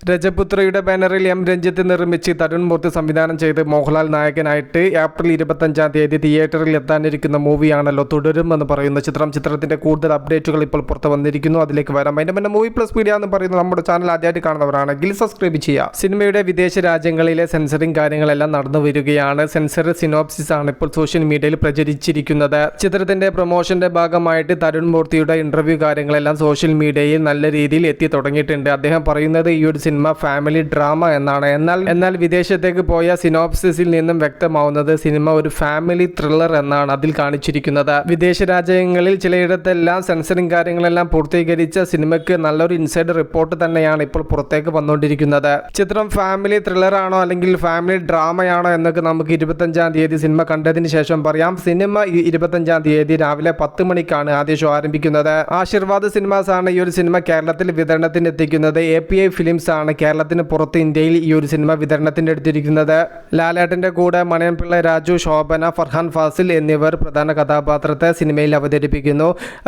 രജപുത്രയുടെ ബാനറിൽ എം രഞ്ജിത്ത് നിർമ്മിച്ച് തരുൺ മൂർത്തി സംവിധാനം ചെയ്ത് മോഹൻലാൽ നായകനായിട്ട് ഏപ്രിൽ 25 തിയേറ്ററിൽ എത്താനിരിക്കുന്ന മൂവിയാണല്ലോ തുടരും എന്ന് പറയുന്ന ചിത്രത്തിന്റെ കൂടുതൽ അപ്ഡേറ്റുകൾ ഇപ്പോൾ പുറത്ത് വന്നിരിക്കുന്നു. അതിലേക്ക് വരാം. അതിന്റെ മുന്നേ മൂവി പ്ലസ് മീഡിയ എന്ന് പറയുന്ന നമ്മുടെ ചാനൽ ആദ്യമായിട്ട് കാണുന്നവരാണെങ്കിൽ സബ്സ്ക്രൈബ് ചെയ്യുക. സിനിമയുടെ വിദേശ രാജ്യങ്ങളിലെ സെൻസറിംഗ് കാര്യങ്ങളെല്ലാം നടന്നു വരികയാണ്. സെൻസർ സിനോപ്സിസ് ആണ് ഇപ്പോൾ സോഷ്യൽ മീഡിയയിൽ പ്രചരിച്ചിരിക്കുന്നത്. ചിത്രത്തിന്റെ പ്രൊമോഷന്റെ ഭാഗമായിട്ട് തരുൺ മൂർത്തിയുടെ ഇന്റർവ്യൂ കാര്യങ്ങളെല്ലാം സോഷ്യൽ മീഡിയയിൽ നല്ല രീതിയിൽ എത്തി തുടങ്ങിയിട്ടുണ്ട്. അദ്ദേഹം പറയുന്നത് ഈ ഒരു സിനിമ ഫാമിലി ഡ്രാമ എന്നാണ്. എന്നാൽ വിദേശത്തേക്ക് പോയ സിനോപ്സിസിൽ നിന്നും വ്യക്തമാവുന്നത് സിനിമ ഒരു ഫാമിലി ത്രില്ലർ എന്നാണ് അതിൽ കാണിച്ചിരിക്കുന്നത്. വിദേശ രാജ്യങ്ങളിൽ ചിലയിടത്തെല്ലാം സെൻസറിംഗ് കാര്യങ്ങളെല്ലാം പൂർത്തീകരിച്ച സിനിമയ്ക്ക് നല്ലൊരു ഇൻസൈഡ് റിപ്പോർട്ട് തന്നെയാണ് ഇപ്പോൾ പുറത്തേക്ക് വന്നുകൊണ്ടിരിക്കുന്നത്. ചിത്രം ഫാമിലി ത്രില്ലർ ആണോ അല്ലെങ്കിൽ ഫാമിലി ഡ്രാമയാണോ എന്നൊക്കെ നമുക്ക് 25 സിനിമ കണ്ടതിന് ശേഷം പറയാം. സിനിമ 25 രാവിലെ 10 മണിക്കാണ് ആദ്യ ഷോ ആരംഭിക്കുന്നത്. ആശീർവാദ് സിനിമാസ് ആണ് ഈ ഒരു സിനിമ കേരളത്തിൽ വിതരണത്തിന് എത്തിക്കുന്നത്. API ഫിലിംസ് ആണ് കേരളത്തിന് പുറത്ത് ഇന്ത്യയിൽ ഈ ഒരു സിനിമ വിതരണത്തിന് എടുത്തിരിക്കുന്നത്. ലാലേട്ടന്റെ കൂടെ മണിയൻ പിള്ള രാജു, ശോഭന, ഫർഹാൻ ഫാസിൽ എന്നിവർ പ്രധാന കഥാപാത്രത്തെ സിനിമയിൽ അവതരിപ്പിക്കുന്നു.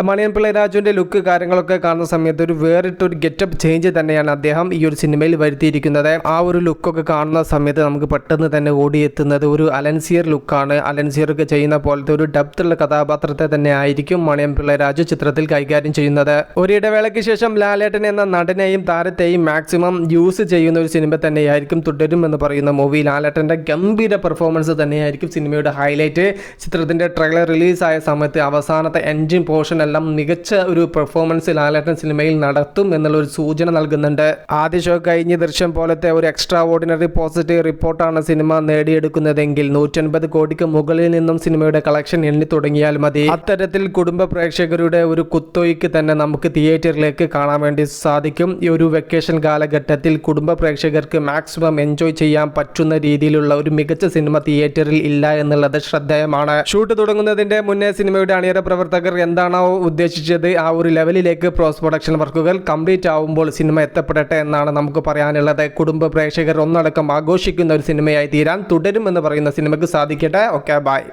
മണിയൻ പിള്ള രാജുവിന്റെ ലുക്ക് കാര്യങ്ങളൊക്കെ കാണുന്ന സമയത്ത് ഒരു വേറിട്ടൊരു ഗെറ്റപ്പ് ചേഞ്ച് തന്നെയാണ് അദ്ദേഹം ഈ ഒരു സിനിമയിൽ വരുത്തിയിരിക്കുന്നത്. ആ ഒരു ലുക്കൊക്കെ കാണുന്ന സമയത്ത് നമുക്ക് പെട്ടെന്ന് തന്നെ ഓടിയെത്തുന്നത് ഒരു അലൻസിയർ ലുക്കാണ്. അലൻസിയർ ഒക്കെ ചെയ്യുന്ന പോലത്തെ ഒരു ഡെപ്തുള്ള കഥാപാത്രത്തെ തന്നെ ആയിരിക്കും മണിയൻ പിള്ള രാജു ചിത്രത്തിൽ കൈകാര്യം ചെയ്യുന്നത്. ഒരിടവേളയ്ക്ക് ശേഷം ലാലേട്ടൻ എന്ന നടനെയും താരത്തെയും മാക്സിമം യൂസ് ചെയ്യുന്ന ഒരു സിനിമ തന്നെയായിരിക്കും തുടരും എന്ന് പറയുന്ന മൂവി. ലാലേട്ടൻ്റെ ഗംഭീര പെർഫോമൻസ് തന്നെയായിരിക്കും സിനിമയുടെ ഹൈലൈറ്റ്. ചിത്രത്തിൻ്റെ ട്രെയിലർ റിലീസായ സമയത്ത് അവസാനത്തെ എൻജിൻ പോർഷൻ എല്ലാം മികച്ച ഒരു പെർഫോമൻസ് ലാലേട്ടൻ സിനിമയിൽ നടത്തും എന്നുള്ളൊരു സൂചന നൽകുന്നുണ്ട്. ആദ്യ ഷോ കഴിഞ്ഞ് ദൃശ്യം പോലത്തെ ഒരു എക്സ്ട്രാ ഓർഡിനറി പോസിറ്റീവ് റിപ്പോർട്ടാണ് സിനിമ നേടിയെടുക്കുന്നതെങ്കിൽ 150 കോടിക്ക് മുകളിൽ നിന്നും സിനിമയുടെ കളക്ഷൻ എണ്ണി തുടങ്ങിയാൽ മതി. അത്തരത്തിൽ കുടുംബ പ്രേക്ഷകരുടെ ഒരു കുത്തൊഴുക്ക് തന്നെ നമുക്ക് തിയേറ്ററിലേക്ക് കാണാൻ വേണ്ടി സാധിക്കും. ഈ ഒരു വെക്കേഷൻ കാലഘട്ടത്തിൽ കുടുംബ പ്രേക്ഷകർക്ക് മാക്സിമം എൻജോയ് ചെയ്യാൻ പറ്റുന്ന രീതിയിലുള്ള ഒരു മികച്ച സിനിമ തിയേറ്ററിൽ ഇല്ല എന്നുള്ളത് ശ്രദ്ധേയമാണ്. ഷൂട്ട് തുടങ്ങുന്നതിന്റെ മുന്നേ സിനിമയുടെ അണിയറ പ്രവർത്തകർ എന്താണോ ഉദ്ദേശിച്ചത് ആ ഒരു ലെവലിലേക്ക് പോസ്റ്റ് പ്രൊഡക്ഷൻ വർക്കുകൾ കംപ്ലീറ്റ് ആവുമ്പോൾ സിനിമ എത്തപ്പെടട്ടെ എന്നാണ് നമുക്ക് പറയാനുള്ളത്. കുടുംബ പ്രേക്ഷകർ ഒന്നടക്കം ആഘോഷിക്കുന്ന ഒരു സിനിമയായി തീരാൻ തുടരും എന്ന് പറയുന്ന സിനിമയ്ക്ക് സാധിക്കട്ടെ. Okay, by.